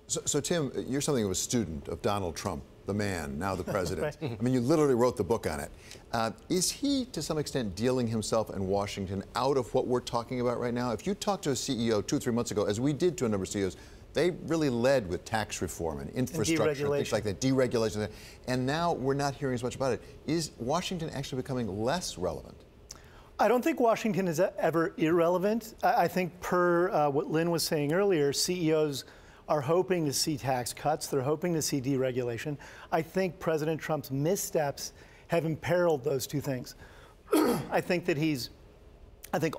So Tim, you're something of a student of Donald Trump, the man, now the president. Right. I mean, you literally wrote the book on it. Is he, to some extent, dealing himself and Washington out of what we're talking about right now? If you talked to a CEO 2 or 3 months ago, as we did to a number of CEOs, they really led with tax reform and infrastructure and things like that, deregulation. And now we're not hearing as much about it. Is Washington actually becoming less relevant? I don't think Washington is ever irrelevant. I think per what Lynn was saying earlier, CEOs are hoping to see tax cuts. They're hoping to see deregulation. I think President Trump's missteps have imperiled those two things. I think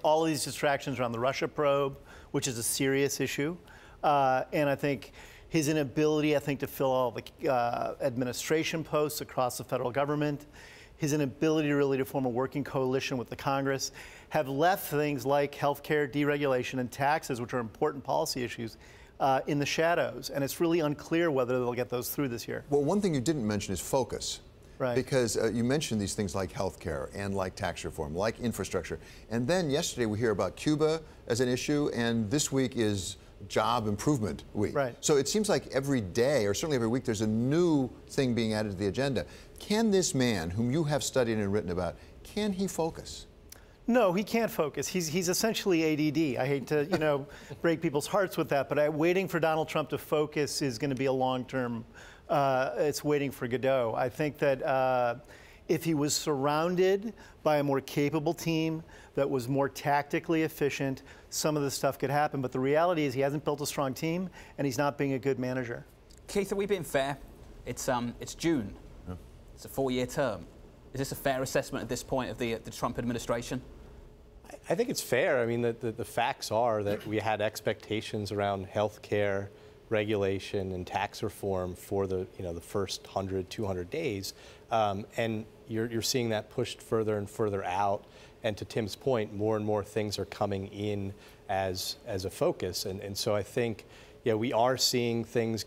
all of these distractions around the Russia probe, which is a serious issue, and I think his inability, to fill all the administration posts across the federal government, his inability really to form a working coalition with the Congress, have left things like healthcare, deregulation, and taxes, which are important policy issues, in the shadows. And it's really unclear whether they'll get those through this year. Well, one thing you didn't mention is focus. Right. Because you mentioned these things like healthcare and like tax reform, like infrastructure. And then yesterday we hear about Cuba as an issue, and this week is Job Improvement Week. Right. So it seems like every day, or certainly every week, there's a new thing being added to the agenda. Can this man, whom you have studied and written about, can he focus? No, he can't focus. He's essentially ADD. I hate to, break people's hearts with that, but waiting for Donald Trump to focus is going to be a long-term. It's waiting for Godot. I think that if he was surrounded by a more capable team that was more tactically efficient, some of this stuff could happen. But the reality is he hasn't built a strong team, and he's not being a good manager. Keith, are we being fair? It's June. Yeah. It's a 4-year term. Is this a fair assessment at this point of the Trump administration? I think it's fair. I mean, the facts are that we had expectations around health care, regulation, and tax reform for the first 100, 200 days, and you're seeing that pushed further and further out. And to Tim's point, more and more things are coming in as a focus, and so I think, we are seeing things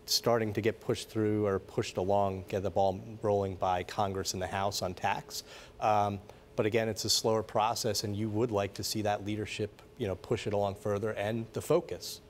starting to get pushed through or pushed along, get the ball rolling by Congress and the House on tax. But again, it's a slower process, and you would like to see that leadership, push it along further and the focus.